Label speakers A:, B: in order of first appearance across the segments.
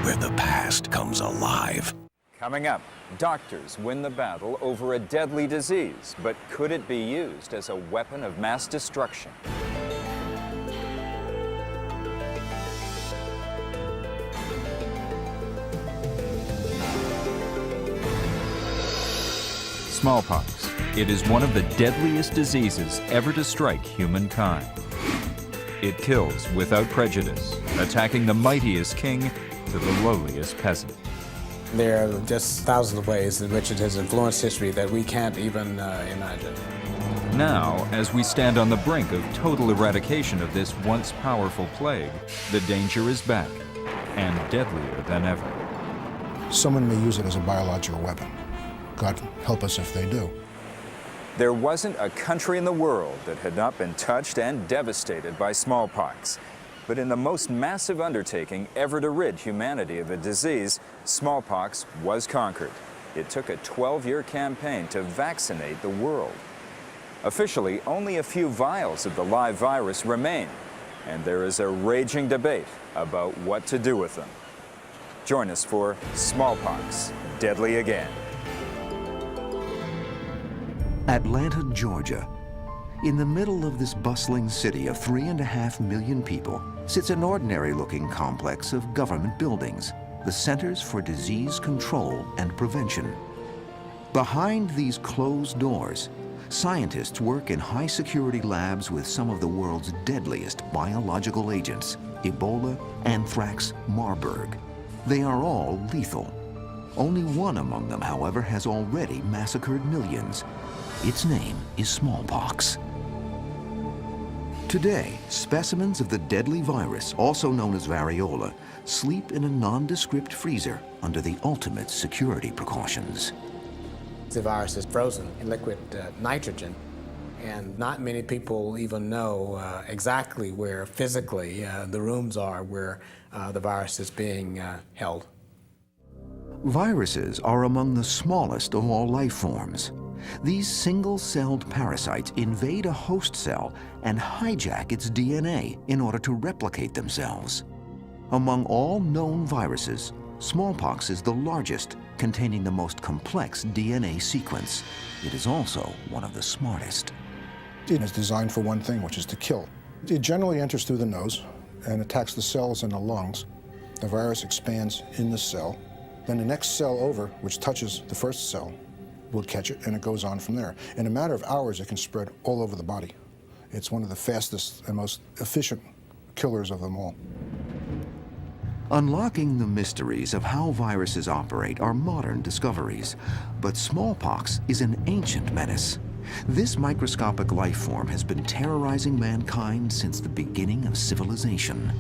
A: where the past comes alive.
B: Coming up, doctors win the battle over a deadly disease, but could it be used as a weapon of mass destruction? Smallpox. It is one of the deadliest diseases ever to strike humankind. It kills without prejudice, attacking the mightiest king to the lowliest peasant.
C: There are just thousands of ways in which it has influenced history that we can't even imagine.
B: Now, as we stand on the brink of total eradication of this once powerful plague, the danger is back, and deadlier than ever.
D: Someone may use it as a biological weapon. God help us if they do.
B: There wasn't a country in the world that had not been touched and devastated by smallpox. But in the most massive undertaking ever to rid humanity of a disease, smallpox was conquered. It took a 12-year campaign to vaccinate the world. Officially, only a few vials of the live virus remain, and there is a raging debate about what to do with them. Join us for Smallpox, Deadly Again.
E: Atlanta, Georgia. In the middle of this bustling city of 3.5 million people sits an ordinary-looking complex of government buildings, the Centers for Disease Control and Prevention. Behind these closed doors, scientists work in high-security labs with some of the world's deadliest biological agents, Ebola, anthrax, Marburg. They are all lethal. Only one among them, however, has already massacred millions. Its name is smallpox. Today, specimens of the deadly virus, also known as variola, sleep in a nondescript freezer under the ultimate security precautions.
C: The virus is frozen in liquid nitrogen, and not many people even know exactly where physically the rooms are where the virus is being held.
E: Viruses are among the smallest of all life forms. These single-celled parasites invade a host cell and hijack its DNA in order to replicate themselves. Among all known viruses, smallpox is the largest, containing the most complex DNA sequence. It is also one of the smartest.
D: It is designed for one thing, which is to kill. It generally enters through the nose and attacks the cells in the lungs. The virus expands in the cell. Then the next cell over, which touches the first cell, will catch it, and it goes on from there. In a matter of hours, it can spread all over the body. It's one of the fastest and most efficient killers of them all.
E: Unlocking the mysteries of how viruses operate are modern discoveries, but smallpox is an ancient menace. This microscopic life form has been terrorizing mankind since the beginning of civilization.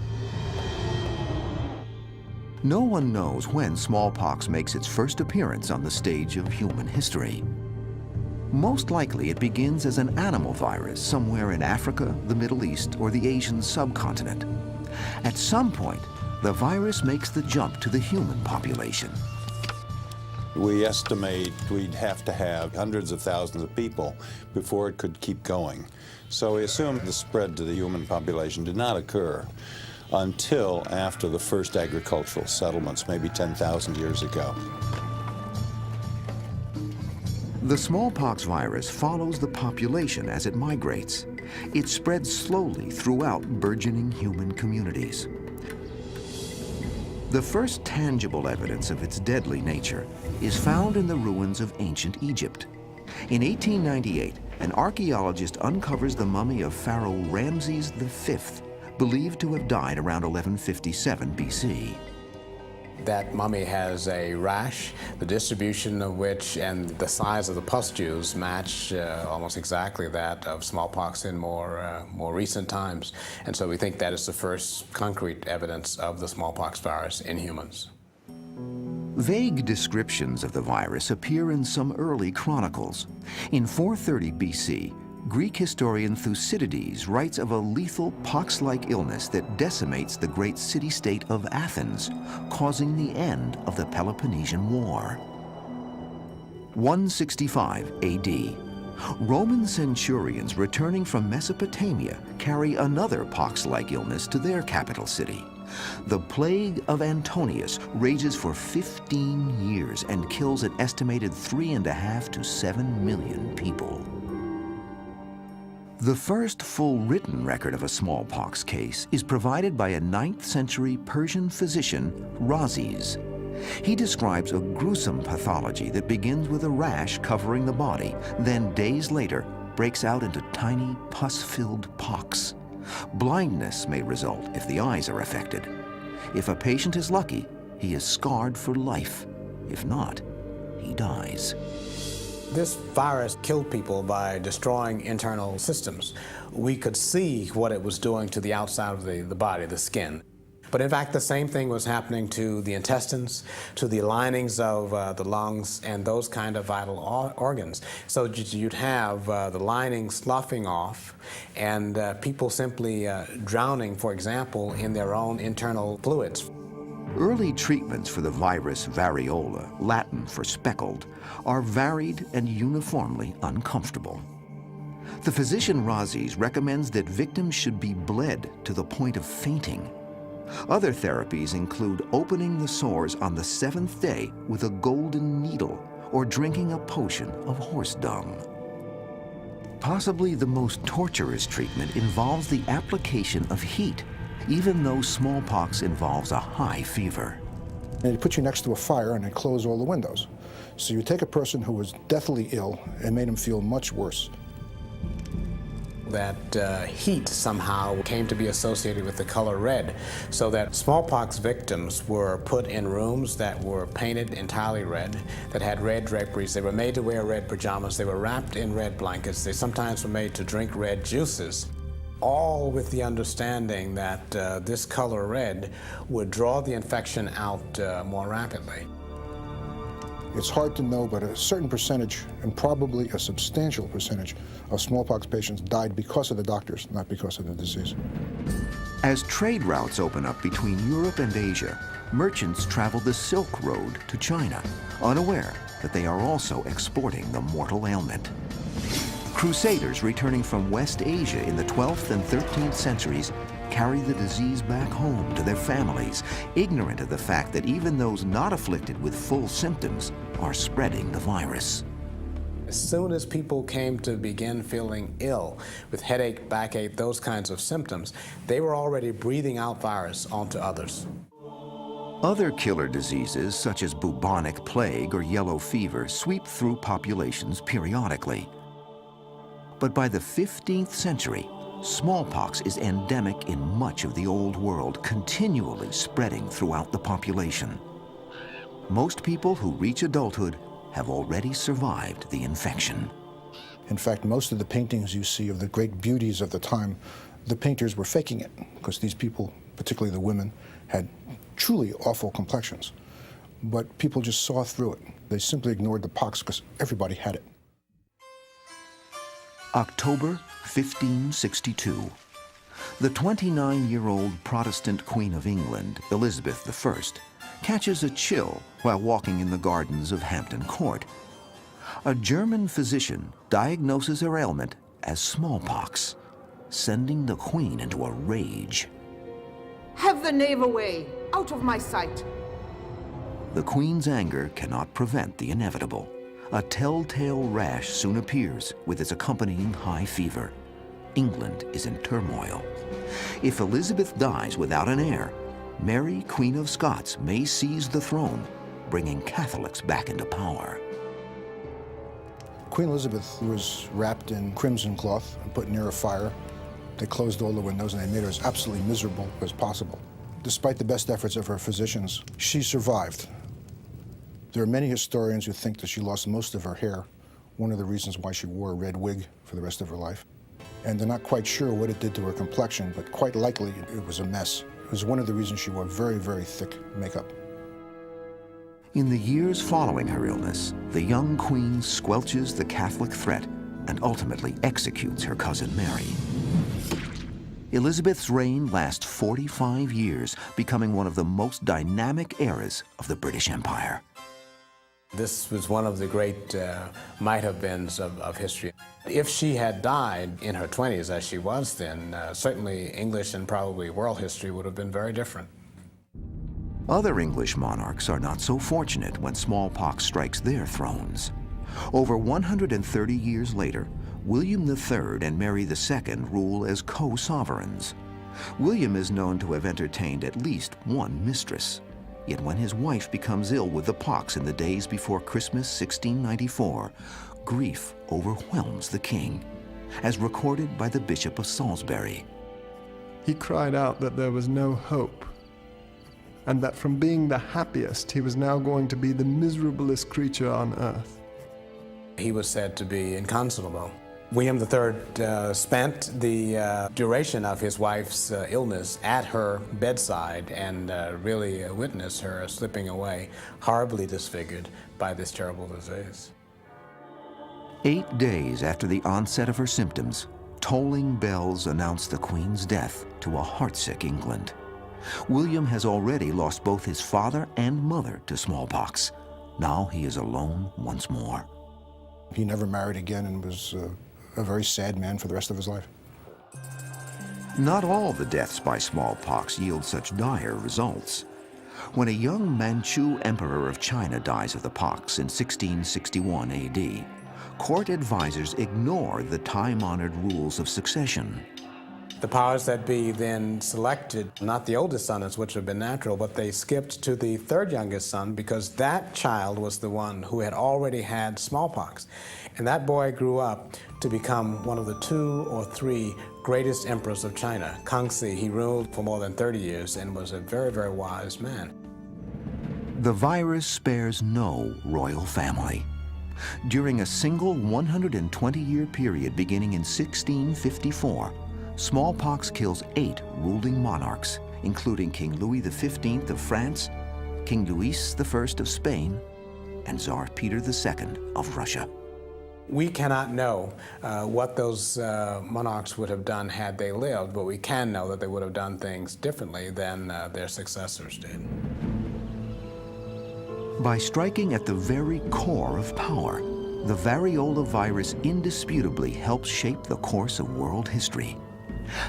E: No one knows when smallpox makes its first appearance on the stage of human history. Most likely it begins as an animal virus somewhere in Africa, the Middle East, or the Asian subcontinent. At some point, the virus makes the jump to the human population.
F: We estimate we'd have to have hundreds of thousands of people before it could keep going. So we assume the spread to the human population did not occur until after the first agricultural settlements, maybe 10,000 years ago.
E: The smallpox virus follows the population as it migrates. It spreads slowly throughout burgeoning human communities. The first tangible evidence of its deadly nature is found in the ruins of ancient Egypt. In 1898, an archaeologist uncovers the mummy of Pharaoh Ramses V, believed to have died around 1157 BC.
C: That mummy has a rash, the distribution of which and the size of the pustules match almost exactly that of smallpox in more recent times. And so we think that is the first concrete evidence of the smallpox virus in humans.
E: Vague descriptions of the virus appear in some early chronicles. In 430 BC, Greek historian Thucydides writes of a lethal pox-like illness that decimates the great city-state of Athens, causing the end of the Peloponnesian War. 165 AD. Roman centurions returning from Mesopotamia carry another pox-like illness to their capital city. The plague of Antonius rages for 15 years and kills an estimated 3.5 to 7 million people. The first full written record of a smallpox case is provided by a 9th century Persian physician, Rhazes. He describes a gruesome pathology that begins with a rash covering the body, then days later breaks out into tiny pus-filled pox. Blindness may result if the eyes are affected. If a patient is lucky, he is scarred for life. If not, he dies.
C: This virus killed people by destroying internal systems. We could see what it was doing to the outside of the body, the skin. But in fact, the same thing was happening to the intestines, to the linings of the lungs, and those kind of vital organs. So you'd have the lining sloughing off, and people simply drowning, for example, in their own internal fluids.
E: Early treatments for the virus variola, Latin for speckled, are varied and uniformly uncomfortable. The physician Rhazes recommends that victims should be bled to the point of fainting. Other therapies include opening the sores on the 7th day with a golden needle or drinking a potion of horse dung. Possibly the most torturous treatment involves the application of heat, even though smallpox involves a high fever.
D: And they put you next to a fire and they close all the windows. So you take a person who was deathly ill and made him feel much worse.
C: That heat somehow came to be associated with the color red, so that smallpox victims were put in rooms that were painted entirely red, that had red draperies. They were made to wear red pajamas. They were wrapped in red blankets. They sometimes were made to drink red juices, all with the understanding that this color red would draw the infection out more rapidly.
D: It's hard to know, but a certain percentage, and probably a substantial percentage, of smallpox patients died because of the doctors, not because of the disease.
E: As trade routes open up between Europe and Asia, merchants travel the Silk Road to China, unaware that they are also exporting the mortal ailment. Crusaders returning from West Asia in the 12th and 13th centuries carry the disease back home to their families, ignorant of the fact that even those not afflicted with full symptoms are spreading the virus.
C: As soon as people came to begin feeling ill with headache, backache, those kinds of symptoms, they were already breathing out virus onto others.
E: Other killer diseases, such as bubonic plague or yellow fever, sweep through populations periodically. But by the 15th century, smallpox is endemic in much of the Old World, continually spreading throughout the population. Most people who reach adulthood have already survived the infection.
D: In fact, most of the paintings you see of the great beauties of the time, the painters were faking it, because these people, particularly the women, had truly awful complexions. But people just saw through it. They simply ignored the pox because everybody had it.
E: October 1562. The 29-year-old Protestant Queen of England, Elizabeth I, catches a chill while walking in the gardens of Hampton Court. A German physician diagnoses her ailment as smallpox, sending the Queen into a rage.
G: Have the knave away, out of my sight.
E: The Queen's anger cannot prevent the inevitable. A telltale rash soon appears with its accompanying high fever. England is in turmoil. If Elizabeth dies without an heir, Mary, Queen of Scots, may seize the throne, bringing Catholics back into power.
D: Queen Elizabeth was wrapped in crimson cloth and put near a fire. They closed all the windows and they made her as absolutely miserable as possible. Despite the best efforts of her physicians, she survived. There are many historians who think that she lost most of her hair, one of the reasons why she wore a red wig for the rest of her life. And they're not quite sure what it did to her complexion, but quite likely it was a mess. It was one of the reasons she wore very, very thick makeup.
E: In the years following her illness, the young queen squelches the Catholic threat and ultimately executes her cousin Mary. Elizabeth's reign lasts 45 years, becoming one of the most dynamic eras of the British Empire.
C: This was one of the great might-have-beens of history. If she had died in her 20s, as she was then, certainly English and probably world history would have been very different.
E: Other English monarchs are not so fortunate when smallpox strikes their thrones. Over 130 years later, William III and Mary II rule as co-sovereigns. William is known to have entertained at least one mistress. Yet when his wife becomes ill with the pox in the days before Christmas 1694, grief overwhelms the king, as recorded by the Bishop of Salisbury.
H: He cried out that there was no hope, and that from being the happiest, he was now going to be the miserablest creature on earth.
C: He was said to be inconsolable. William III spent the duration of his wife's illness at her bedside and really witnessed her slipping away, horribly disfigured by this terrible disease.
E: 8 days after the onset of her symptoms, tolling bells announced the Queen's death to a heartsick England. William has already lost both his father and mother to smallpox. Now he is alone once more.
D: He never married again and was a very sad man for the rest of his life.
E: Not all the deaths by smallpox yield such dire results. When a young Manchu emperor of China dies of the pox in 1661 AD, court advisors ignore the time-honored rules of succession.
C: The powers that be then selected not the oldest son, as which would have been natural, but they skipped to the third youngest son because that child was the one who had already had smallpox. And that boy grew up to become one of the 2 or 3 greatest emperors of China. Kangxi, he ruled for more than 30 years and was a very, very wise man.
E: The virus spares no royal family. During a single 120-year period beginning in 1654, smallpox kills 8 ruling monarchs, including King Louis XV of France, King Louis I of Spain, and Tsar Peter II of Russia.
C: We cannot know what those monarchs would have done had they lived, but we can know that they would have done things differently than their successors did.
E: By striking at the very core of power, the variola virus indisputably helps shape the course of world history.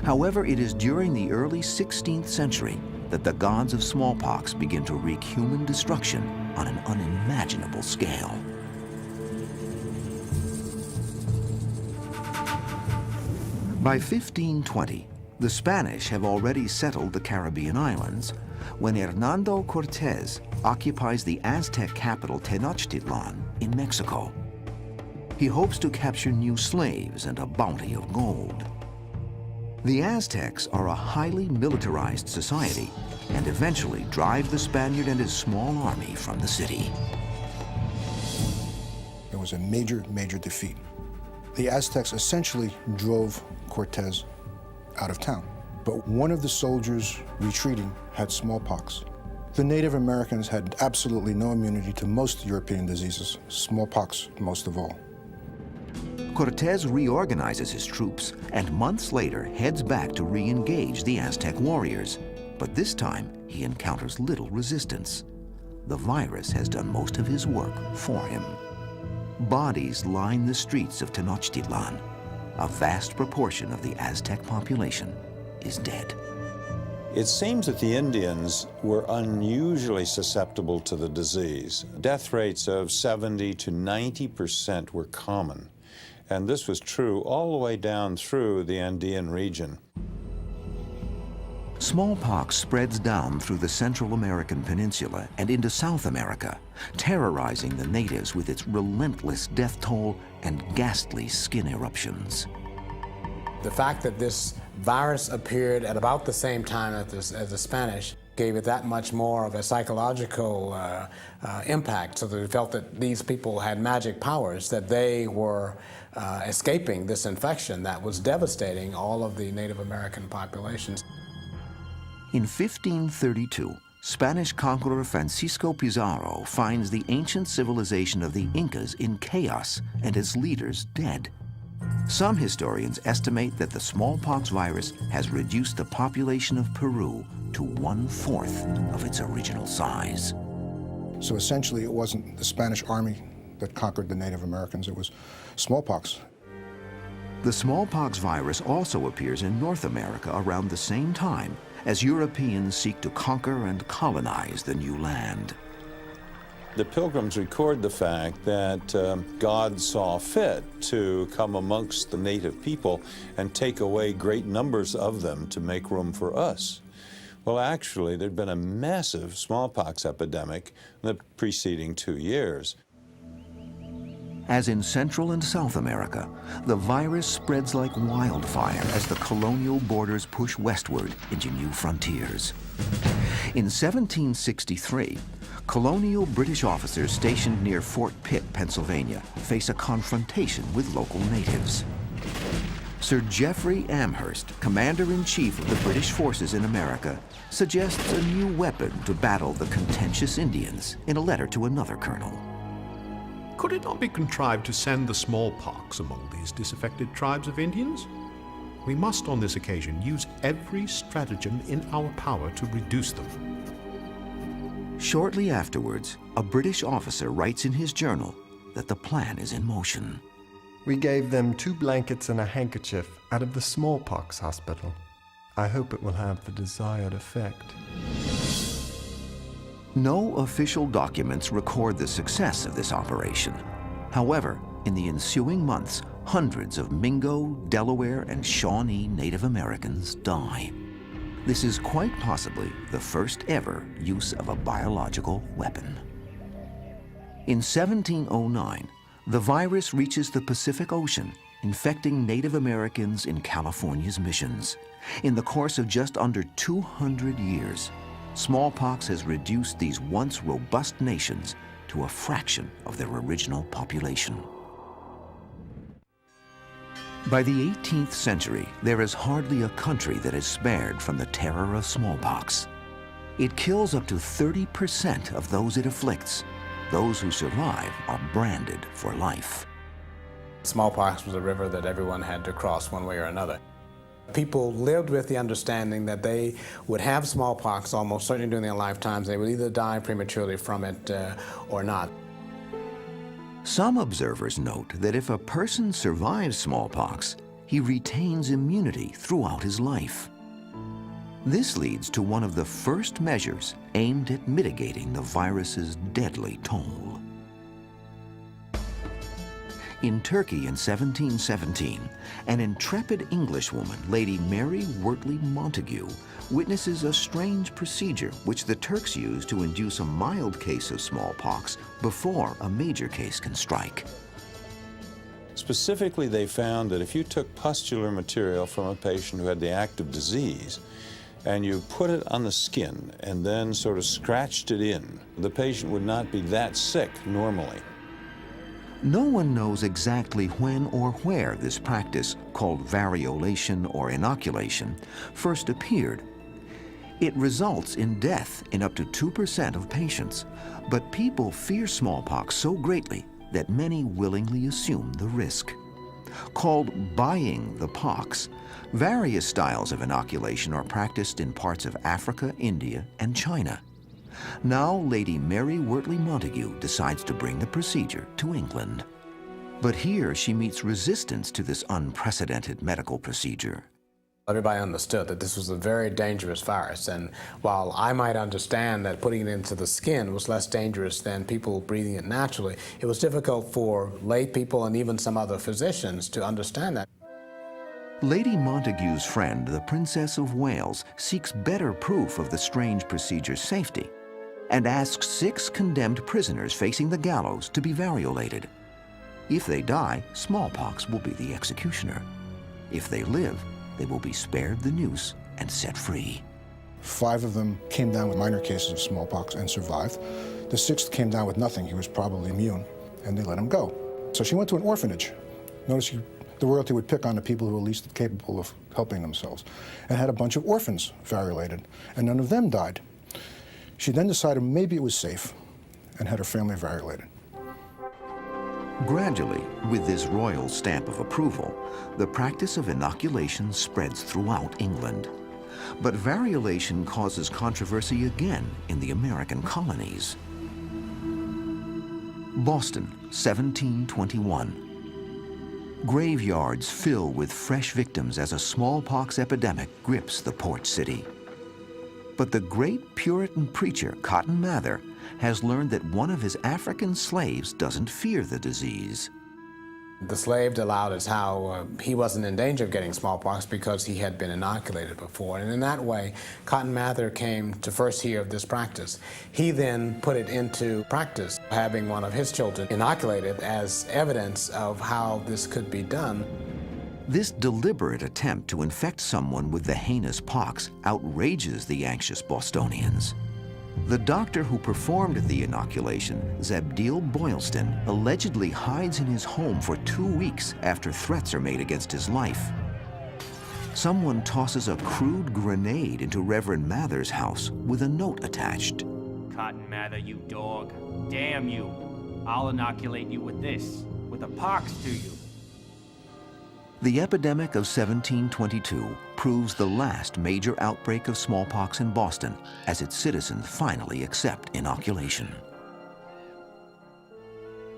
E: However, it is during the early 16th century that the gods of smallpox begin to wreak human destruction on an unimaginable scale. By 1520, the Spanish have already settled the Caribbean islands when Hernando Cortés occupies the Aztec capital Tenochtitlan in Mexico. He hopes to capture new slaves and a bounty of gold. The Aztecs are a highly militarized society and eventually drive the Spaniard and his small army from the city.
D: It was a major, major defeat. The Aztecs essentially drove Cortés out of town. But one of the soldiers retreating had smallpox. The Native Americans had absolutely no immunity to most European diseases, smallpox most of all.
E: Cortés reorganizes his troops and months later heads back to re-engage the Aztec warriors. But this time, he encounters little resistance. The virus has done most of his work for him. Bodies line the streets of Tenochtitlan. A vast proportion of the Aztec population is dead.
F: It seems that the Indians were unusually susceptible to the disease. Death rates of 70 to 90% were common. And this was true all the way down through the Andean region.
E: Smallpox spreads down through the Central American peninsula and into South America, terrorizing the natives with its relentless death toll and ghastly skin eruptions.
C: The fact that this virus appeared at about the same time as the Spanish gave it that much more of a psychological impact, so that we felt that these people had magic powers, that they were escaping this infection that was devastating all of the Native American populations.
E: In 1532, Spanish conqueror Francisco Pizarro finds the ancient civilization of the Incas in chaos and its leaders dead. Some historians estimate that the smallpox virus has reduced the population of Peru to 1/4 of its original size.
D: So essentially, it wasn't the Spanish army that conquered the Native Americans, it was smallpox.
E: The smallpox virus also appears in North America around the same time as Europeans seek to conquer and colonize the new land.
F: The Pilgrims record the fact that God saw fit to come amongst the native people and take away great numbers of them to make room for us. Well, actually, there'd been a massive smallpox epidemic in the preceding 2 years.
E: As in Central and South America, the virus spreads like wildfire as the colonial borders push westward into new frontiers. In 1763, colonial British officers stationed near Fort Pitt, Pennsylvania, face a confrontation with local natives. Sir Geoffrey Amherst, Commander-in-Chief of the British forces in America, suggests a new weapon to battle the contentious Indians in a letter to another colonel.
I: Could it not be contrived to send the smallpox among these disaffected tribes of Indians? We must on this occasion use every stratagem in our power to reduce them.
E: Shortly afterwards, a British officer writes in his journal that the plan is in motion.
H: We gave them 2 blankets and a handkerchief out of the smallpox hospital. I hope it will have the desired effect.
E: No official documents record the success of this operation. However, in the ensuing months, hundreds of Mingo, Delaware, and Shawnee Native Americans die. This is quite possibly the first ever use of a biological weapon. In 1709, the virus reaches the Pacific Ocean, infecting Native Americans in California's missions. In the course of just under 200 years, smallpox has reduced these once robust nations to a fraction of their original population. By the 18th century, there is hardly a country that is spared from the terror of smallpox. It kills up to 30% of those it afflicts. Those who survive are branded for life.
C: Smallpox was a river that everyone had to cross one way or another. People lived with the understanding that they would have smallpox almost certainly during their lifetimes. They would either die prematurely from it or not.
E: Some observers note that if a person survives smallpox, he retains immunity throughout his life. This leads to one of the first measures aimed at mitigating the virus's deadly toll. In Turkey in 1717, an intrepid Englishwoman, Lady Mary Wortley Montagu, witnesses a strange procedure which the Turks use to induce a mild case of smallpox before a major case can strike.
F: Specifically, they found that if you took pustular material from a patient who had the active disease and you put it on the skin and then sort of scratched it in, the patient would not be that sick normally.
E: No one knows exactly when or where this practice, called variolation or inoculation, first appeared. It results in death in up to 2% of patients, but people fear smallpox so greatly that many willingly assume the risk. Called buying the pox, various styles of inoculation are practiced in parts of Africa, India, and China. Now, Lady Mary Wortley Montagu decides to bring the procedure to England. But here she meets resistance to this unprecedented medical procedure.
C: Everybody understood that this was a very dangerous virus, and while I might understand that putting it into the skin was less dangerous than people breathing it naturally, it was difficult for lay people and even some other physicians to understand that.
E: Lady Montagu's friend, the Princess of Wales, seeks better proof of the strange procedure's safety and asks 6 condemned prisoners facing the gallows to be variolated. If they die, smallpox will be the executioner. If they live, they will be spared the noose and set free.
D: 5 of them came down with minor cases of smallpox and survived. The 6th came down with nothing. He was probably immune, and they let him go. So she went to an orphanage. Notice the royalty would pick on the people who were least capable of helping themselves, and had a bunch of orphans variolated, and none of them died. She then decided maybe it was safe and had her family variolated.
E: Gradually, with this royal stamp of approval, the practice of inoculation spreads throughout England. But variolation causes controversy again in the American colonies. Boston, 1721. Graveyards fill with fresh victims as a smallpox epidemic grips the port city. But the great Puritan preacher, Cotton Mather, has learned that one of his African slaves doesn't fear the disease.
C: The slave allowed us how he wasn't in danger of getting smallpox because he had been inoculated before. And in that way, Cotton Mather came to first hear of this practice. He then put it into practice, having one of his children inoculated as evidence of how this could be done.
E: This deliberate attempt to infect someone with the heinous pox outrages the anxious Bostonians. The doctor who performed the inoculation, Zebdiel Boylston, allegedly hides in his home for 2 weeks after threats are made against his life. Someone tosses a crude grenade into Reverend Mather's house with a note attached.
J: Cotton Mather, you dog. Damn you. I'll inoculate you with this, with a pox to you.
E: The epidemic of 1722 proves the last major outbreak of smallpox in Boston as its citizens finally accept inoculation.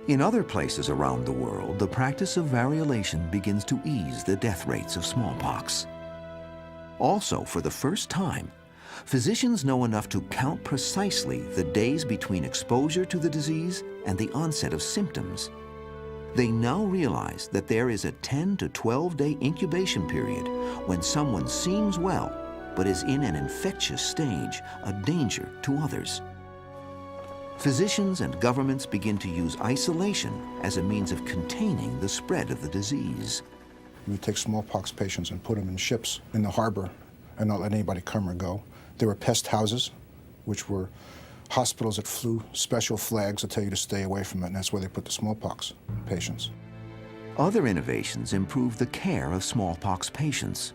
E: In other places around the world, the practice of variolation begins to ease the death rates of smallpox. Also, for the first time, physicians know enough to count precisely the days between exposure to the disease and the onset of symptoms. They now realize that there is a 10 to 12-day incubation period when someone seems well but is in an infectious stage, a danger to others. Physicians and governments begin to use isolation as a means of containing the spread of the disease.
D: We would take smallpox patients and put them in ships in the harbor and not let anybody come or go. There were pest houses, which were hospitals that flew special flags that tell you to stay away from it, and that's where they put the smallpox patients.
E: Other innovations improved the care of smallpox patients.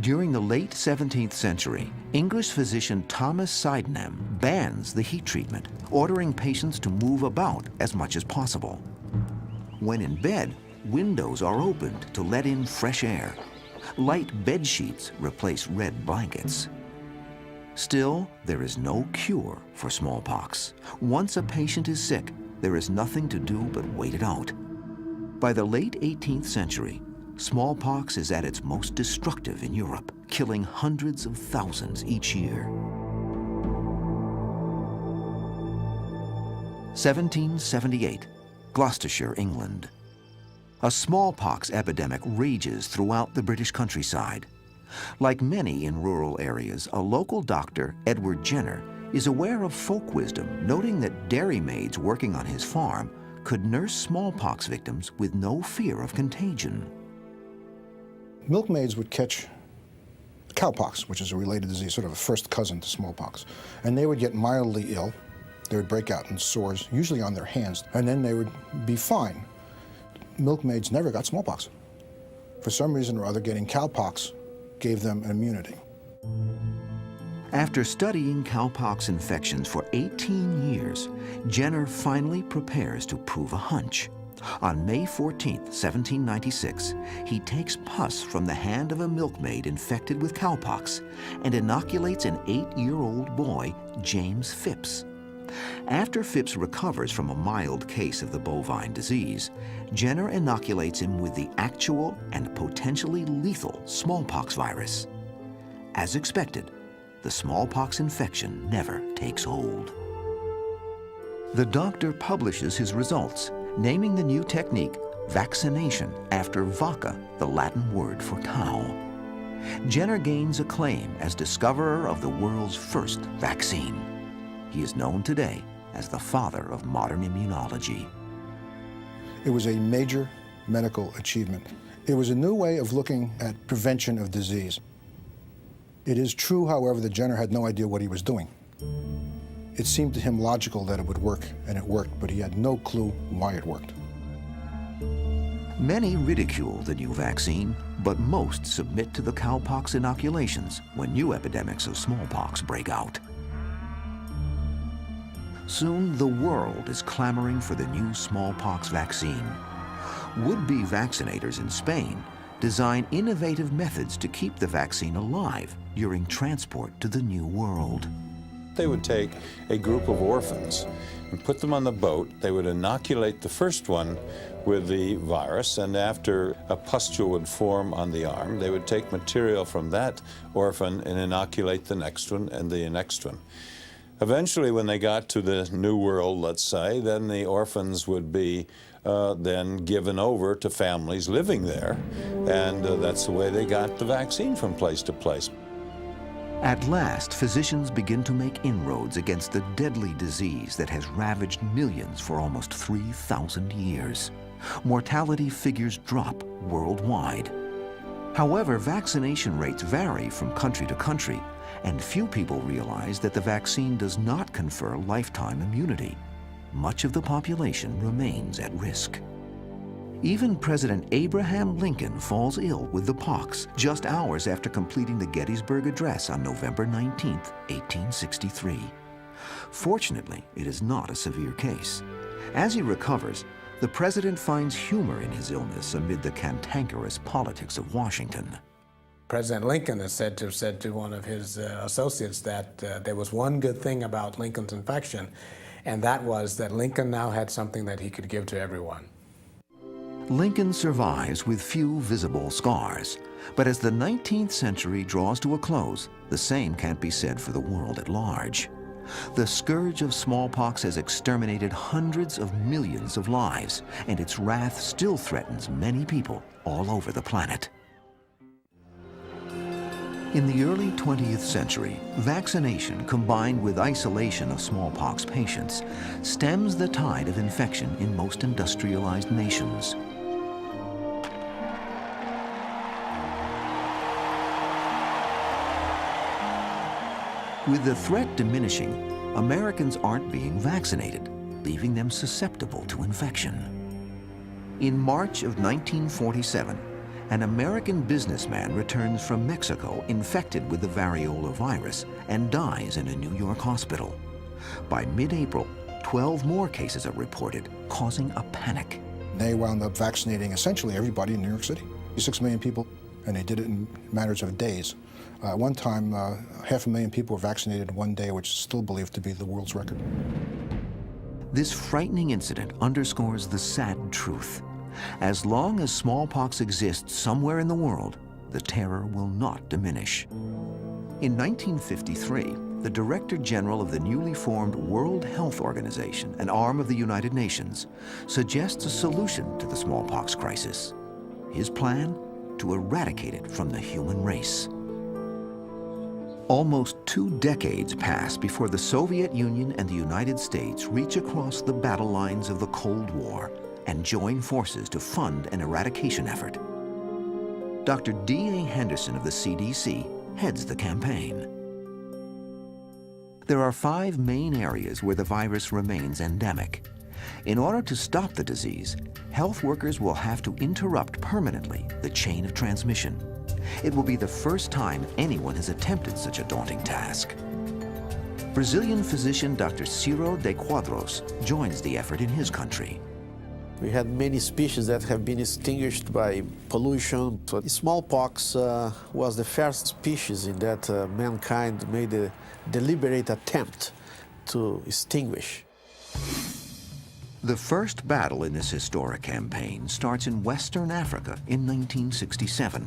E: During the late 17th century, English physician Thomas Sydenham bans the heat treatment, ordering patients to move about as much as possible. When in bed, windows are opened to let in fresh air. Light bed sheets replace red blankets. Still, there is no cure for smallpox. Once a patient is sick, there is nothing to do but wait it out. By the late 18th century, smallpox is at its most destructive in Europe, killing hundreds of thousands each year. 1778, Gloucestershire, England. A smallpox epidemic rages throughout the British countryside. Like many in rural areas, a local doctor, Edward Jenner, is aware of folk wisdom, noting that dairymaids working on his farm could nurse smallpox victims with no fear of contagion.
D: Milkmaids would catch cowpox, which is a related disease, sort of a first cousin to smallpox, and they would get mildly ill. They would break out in sores, usually on their hands, and then they would be fine. Milkmaids never got smallpox. For some reason or other, getting cowpox gave them immunity.
E: After studying cowpox infections for 18 years, Jenner finally prepares to prove a hunch. On May 14, 1796, he takes pus from the hand of a milkmaid infected with cowpox and inoculates an 8-year-old boy, James Phipps. After Phipps recovers from a mild case of the bovine disease, Jenner inoculates him with the actual and potentially lethal smallpox virus. As expected, the smallpox infection never takes hold. The doctor publishes his results, naming the new technique vaccination after vacca, the Latin word for cow. Jenner gains acclaim as discoverer of the world's first vaccine. He is known today as the father of modern immunology.
D: It was a major medical achievement. It was a new way of looking at prevention of disease. It is true, however, that Jenner had no idea what he was doing. It seemed to him logical that it would work, and it worked, but he had no clue why it worked.
E: Many ridicule the new vaccine, but most submit to the cowpox inoculations when new epidemics of smallpox break out. Soon, the world is clamoring for the new smallpox vaccine. Would-be vaccinators in Spain design innovative methods to keep the vaccine alive during transport to the new world.
F: they would take a group of orphans and put them on the boat. They would inoculate the first one with the virus, and after a pustule would form on the arm, they would take material from that orphan and inoculate the next one and the next one. Eventually, when they got to the New World, let's say, then the orphans would be then given over to families living there, and that's the way they got the vaccine from place to place.
E: At last, physicians begin to make inroads against the deadly disease that has ravaged millions for almost 3,000 years. Mortality figures drop worldwide. However, vaccination rates vary from country to country, and few people realize that the vaccine does not confer lifetime immunity. Much of the population remains at risk. Even President Abraham Lincoln falls ill with the pox just hours after completing the Gettysburg Address on November 19, 1863. Fortunately, it is not a severe case. As he recovers, the president finds humor in his illness amid the cantankerous politics of Washington.
C: President Lincoln has said to one of his associates that there was one good thing about Lincoln's infection, and that was that Lincoln now had something that he could give to everyone.
E: Lincoln survives with few visible scars, but as the 19th century draws to a close, the same can't be said for the world at large. The scourge of smallpox has exterminated hundreds of millions of lives, and its wrath still threatens many people all over the planet. In the early 20th century, vaccination combined with isolation of smallpox patients stems the tide of infection in most industrialized nations. With the threat diminishing, Americans aren't being vaccinated, leaving them susceptible to infection. In March of 1947, an American businessman returns from Mexico infected with the variola virus and dies in a New York hospital. By mid-April, 12 more cases are reported, causing a panic.
D: They wound up vaccinating essentially everybody in New York City, 6 million people, and they did it in matters of days. At one time, 500,000 people were vaccinated in one day, which is still believed to be the world's record.
E: This frightening incident underscores the sad truth. As long as smallpox exists somewhere in the world, the terror will not diminish. In 1953, the Director General of the newly formed World Health Organization, an arm of the United Nations, suggests a solution to the smallpox crisis. His plan? To eradicate it from the human race. Almost 2 decades pass before the Soviet Union and the United States reach across the battle lines of the Cold War and join forces to fund an eradication effort. Dr. D.A. Henderson of the CDC heads the campaign. There are 5 main areas where the virus remains endemic. In order to stop the disease, health workers will have to interrupt permanently the chain of transmission. It will be the first time anyone has attempted such a daunting task. Brazilian physician Dr. Ciro de Quadros joins the effort in his country.
K: We had many species that have been extinguished by pollution. So smallpox was the first species in that mankind made a deliberate attempt to extinguish.
E: The first battle in this historic campaign starts in Western Africa in 1967.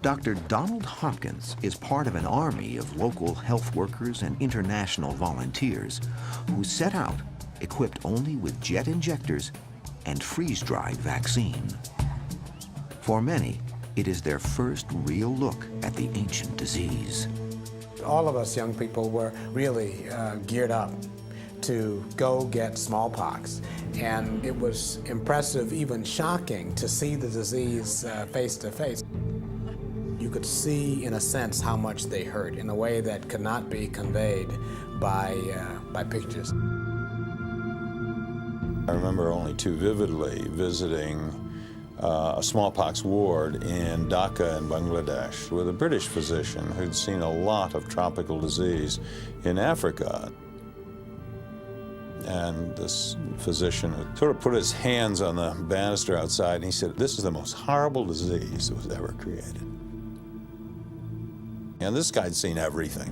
E: Dr. Donald Hopkins is part of an army of local health workers and international volunteers who set out, equipped only with jet injectors and freeze-dried vaccine. For many, it is their first real look at the ancient disease.
C: All of us young people were really geared up to go get smallpox. And it was impressive, even shocking, to see the disease face to face. You could see, in a sense, how much they hurt in a way that could not be conveyed by pictures.
F: I remember only too vividly visiting a smallpox ward in Dhaka in Bangladesh with a British physician who'd seen a lot of tropical disease in Africa. And this physician sort of put his hands on the banister outside and he said, "This is the most horrible disease that was ever created." And this guy'd seen everything.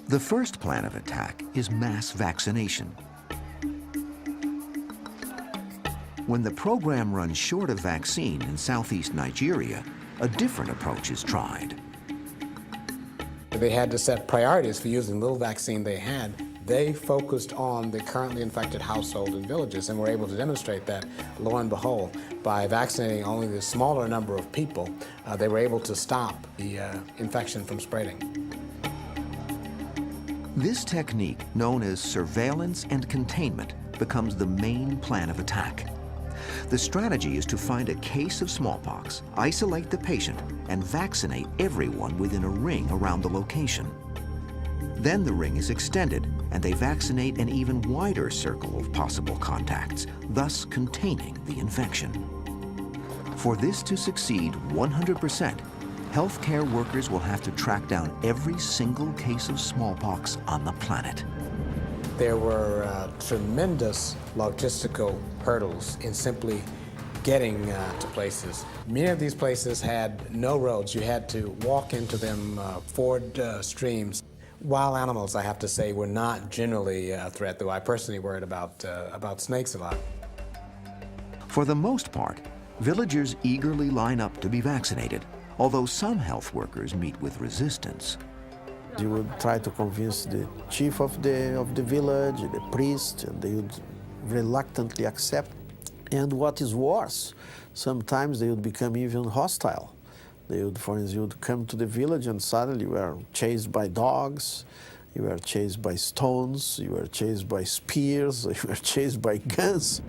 E: The first plan of attack is mass vaccination. When the program runs short of vaccine in southeast Nigeria, a different approach is tried.
C: They had to set priorities for using the little vaccine they had. They focused on the currently infected households and villages and were able to demonstrate that, lo and behold, by vaccinating only the smaller number of people, they were able to stop the infection from spreading.
E: This technique, known as surveillance and containment, becomes the main plan of attack. The strategy is to find a case of smallpox, isolate the patient, and vaccinate everyone within a ring around the location. Then the ring is extended, and they vaccinate an even wider circle of possible contacts, thus containing the infection. For this to succeed 100%, healthcare workers will have to track down every single case of smallpox on the planet.
C: There were tremendous logistical hurdles in simply getting to places. Many of these places had no roads. You had to walk into them, ford streams. Wild animals, I have to say, were not generally a threat, though I personally worried about snakes a lot.
E: For the most part, villagers eagerly line up to be vaccinated, although some health workers meet with resistance.
K: You would try to convince the chief of the village, the priest, and they would reluctantly accept. And what is worse, sometimes they would become even hostile. They would, for instance, you would come to the village and suddenly you were chased by dogs, you were chased by stones, you were chased by spears, you were chased by guns.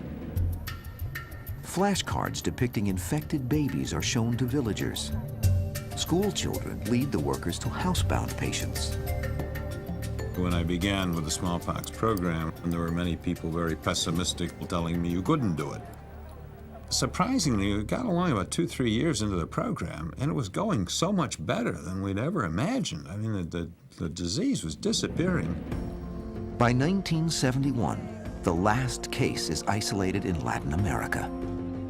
E: Flashcards depicting infected babies are shown to villagers. School children lead the workers to housebound patients.
F: When I began with the smallpox program, there were many people very pessimistic, telling me you couldn't do it. Surprisingly, we got along about 2-3 years into the program, and it was going so much better than we'd ever imagined. I mean, the disease was disappearing.
E: By 1971, the last case is isolated in Latin America.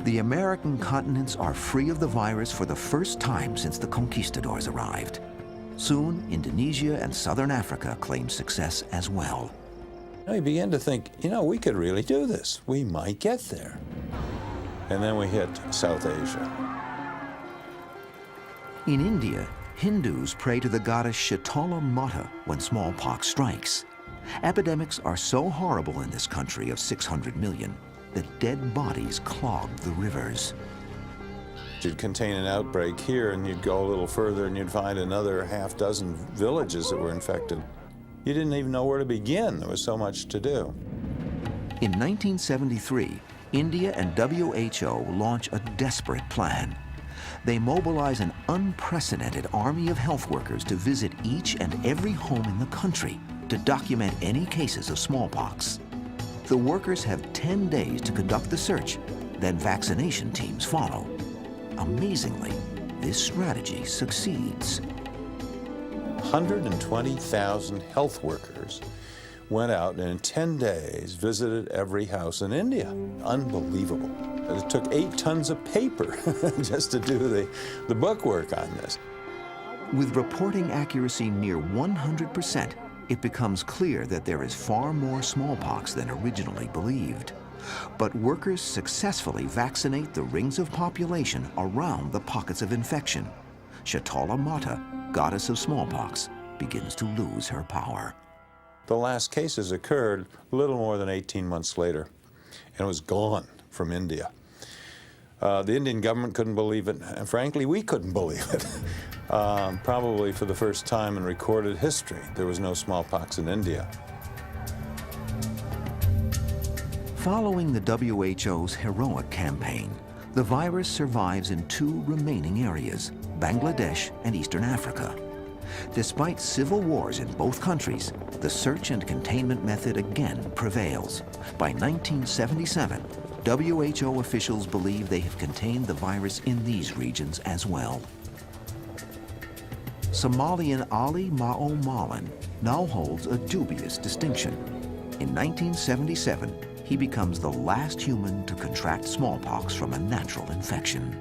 E: The American continents are free of the virus for the first time since the conquistadors arrived. Soon, Indonesia and southern Africa claim success as well.
F: I began to think, you know, we could really do this. We might get there. And then we hit South Asia.
E: In India, Hindus pray to the goddess Shitala Mata when smallpox strikes. Epidemics are so horrible in this country of 600 million that dead bodies clog the rivers.
F: You'd contain an outbreak here, and you'd go a little further, and you'd find another half dozen villages that were infected. You didn't even know where to begin. There was so much to do.
E: In 1973, India and WHO launch a desperate plan. They mobilize an unprecedented army of health workers to visit each and every home in the country to document any cases of smallpox. The workers have 10 days to conduct the search, then vaccination teams follow. Amazingly, this strategy succeeds.
F: 120,000 health workers went out and in 10 days visited every house in India. Unbelievable. It took 8 tons of paper just to do the bookwork on this.
E: With reporting accuracy near 100%, it becomes clear that there is far more smallpox than originally believed. But workers successfully vaccinate the rings of population around the pockets of infection. Shitala Mata, goddess of smallpox, begins to lose her power.
F: The last cases occurred a little more than 18 months later, and it was gone from India. The Indian government couldn't believe it, and frankly, we couldn't believe it. Probably for the first time in recorded history, there was no smallpox in India.
E: Following the WHO's heroic campaign, the virus survives in 2 remaining areas, Bangladesh and Eastern Africa. Despite civil wars in both countries, the search and containment method again prevails. By 1977, WHO officials believe they have contained the virus in these regions as well. Somalian Ali Mao Malin now holds a dubious distinction. In 1977, he becomes the last human to contract smallpox from a natural infection.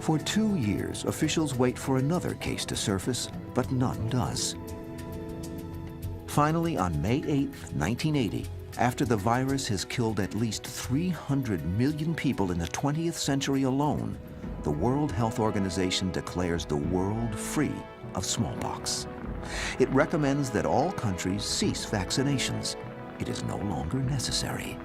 E: For 2 years, officials wait for another case to surface, but none does. Finally, on May 8, 1980, after the virus has killed at least 300 million people in the 20th century alone, the World Health Organization declares the world free of smallpox. It recommends that all countries cease vaccinations. It is no longer necessary.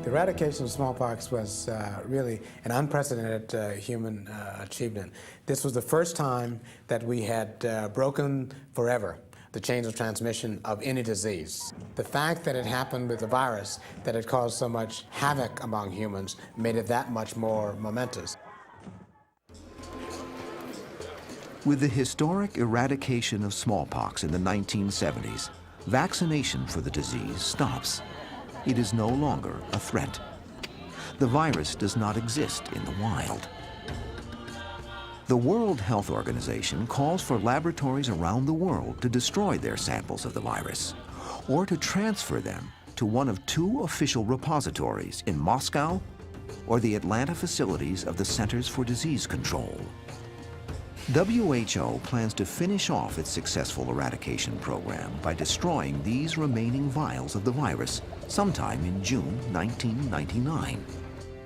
C: The eradication of smallpox was really an unprecedented human achievement. This was the first time that we had broken forever the chains of transmission of any disease. The fact that it happened with the virus, that it caused so much havoc among humans, made it that much more momentous.
E: With the historic eradication of smallpox in the 1970s, vaccination for the disease stops. It is no longer a threat. The virus does not exist in the wild. The World Health Organization calls for laboratories around the world to destroy their samples of the virus, or to transfer them to one of two official repositories in Moscow or the Atlanta facilities of the Centers for Disease Control. WHO plans to finish off its successful eradication program by destroying these remaining vials of the virus sometime in June 1999.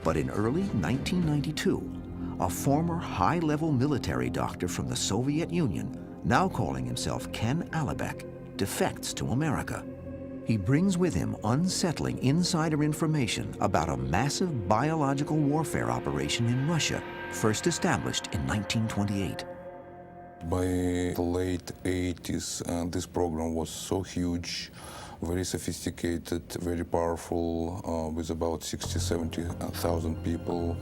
E: But in early 1992, a former high-level military doctor from the Soviet Union, now calling himself Ken Alibek, defects to America. He brings with him unsettling insider information about a massive biological warfare operation in Russia, first established in 1928.
L: By the late 80s, this program was so huge, very sophisticated, very powerful, with about 60,000-70,000 people,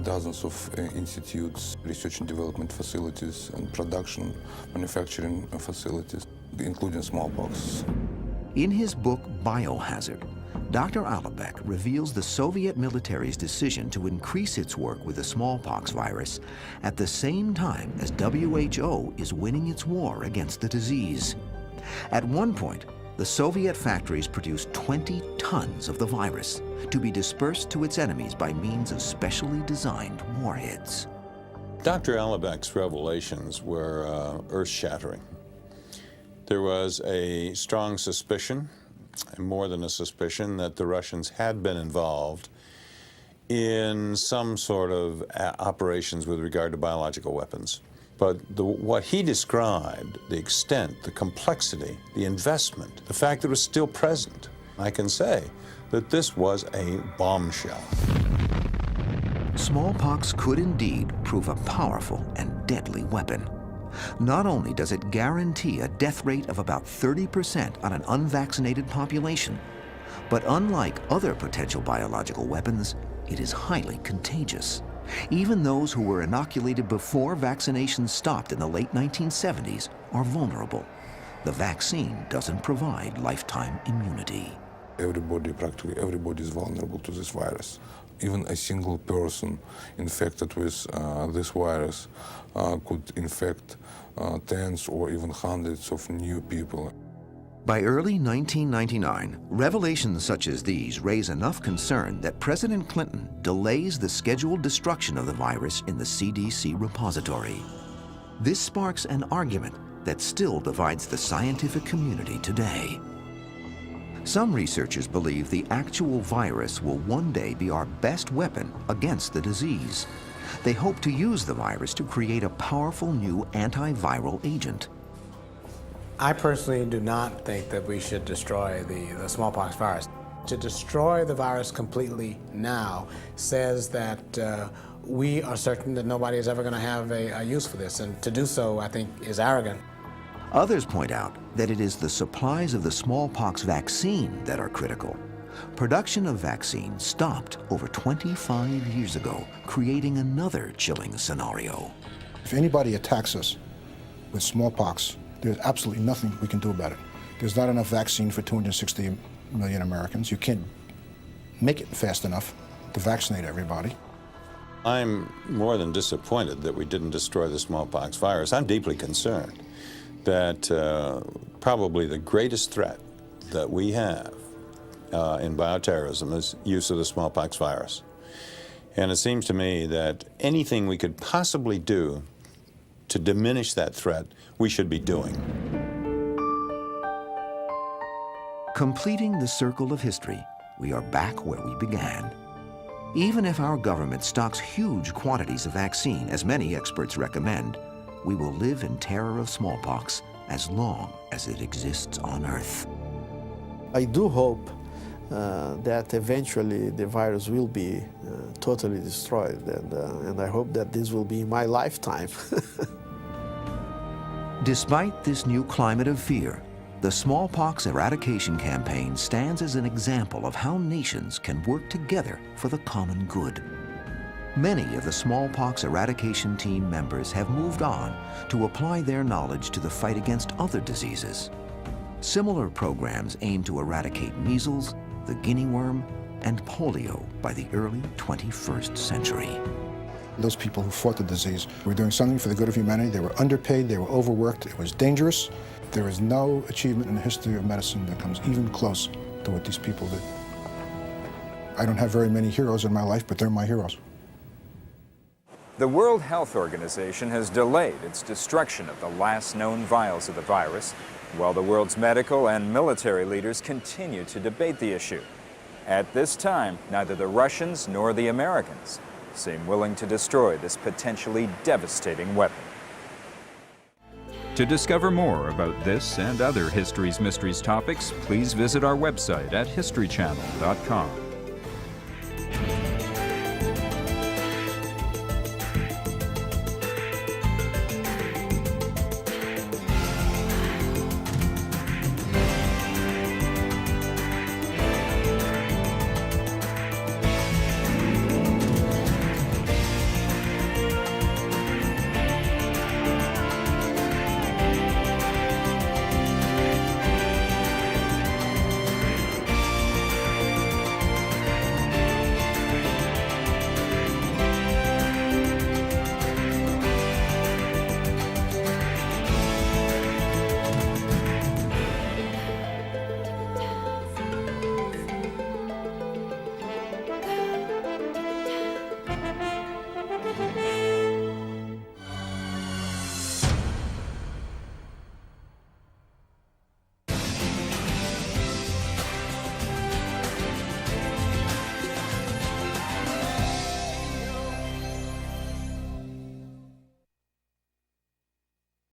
L: dozens of institutes, research and development facilities, and production, manufacturing facilities, including smallpox.
E: In his book, Biohazard, Dr. Alibek reveals the Soviet military's decision to increase its work with the smallpox virus at the same time as WHO is winning its war against the disease. At one point, the Soviet factories produced 20 tons of the virus to be dispersed to its enemies by means of specially designed warheads.
F: Dr. Alibek's revelations were earth-shattering. There was a strong suspicion, and more than a suspicion, that the Russians had been involved in some sort of operations with regard to biological weapons. But what he described, the extent, the complexity, the investment, the fact that it was still present, I can say that this was a bombshell.
E: Smallpox could indeed prove a powerful and deadly weapon. Not only does it guarantee a death rate of about 30% on an unvaccinated population, but unlike other potential biological weapons, it is highly contagious. Even those who were inoculated before vaccinations stopped in the late 1970s are vulnerable. The vaccine doesn't provide lifetime immunity.
L: Practically everybody is vulnerable to this virus. Even a single person infected with this virus could infect tens or even hundreds of new people.
E: By early 1999, revelations such as these raise enough concern that President Clinton delays the scheduled destruction of the virus in the CDC repository. This sparks an argument that still divides the scientific community today. Some researchers believe the actual virus will one day be our best weapon against the disease. They hope to use the virus to create a powerful new antiviral agent.
C: I personally do not think that we should destroy the smallpox virus. To destroy the virus completely now says that we are certain that nobody is ever going to have a use for this, and to do so, I think, is arrogant.
E: Others point out that it is the supplies of the smallpox vaccine that are critical. Production of vaccine stopped over 25 years ago, creating another chilling scenario.
D: If anybody attacks us with smallpox, there's absolutely nothing we can do about it. There's not enough vaccine for 260 million Americans. You can't make it fast enough to vaccinate everybody.
F: I'm more than disappointed that we didn't destroy the smallpox virus. I'm deeply concerned that probably the greatest threat that we have in bioterrorism is use of the smallpox virus. And it seems to me that anything we could possibly do to diminish that threat, we should be doing.
E: Completing the circle of history, we are back where we began. Even if our government stocks huge quantities of vaccine, as many experts recommend, we will live in terror of smallpox as long as it exists on Earth.
K: I do hope that eventually the virus will be totally destroyed, and I hope that this will be my lifetime.
E: Despite this new climate of fear, the smallpox eradication campaign stands as an example of how nations can work together for the common good. Many of the smallpox eradication team members have moved on to apply their knowledge to the fight against other diseases. Similar programs aim to eradicate measles, the guinea worm, and polio by the early 21st century.
D: Those people who fought the disease were doing something for the good of humanity. They were underpaid, they were overworked, it was dangerous. There is no achievement in the history of medicine that comes even close to what these people did. I don't have very many heroes in my life, but they're my heroes.
B: The World Health Organization has delayed its destruction of the last known vials of the virus, while the world's medical and military leaders continue to debate the issue. At this time, neither the Russians nor the Americans seem willing to destroy this potentially devastating weapon. To discover more about this and other History's Mysteries topics, please visit our website at historychannel.com.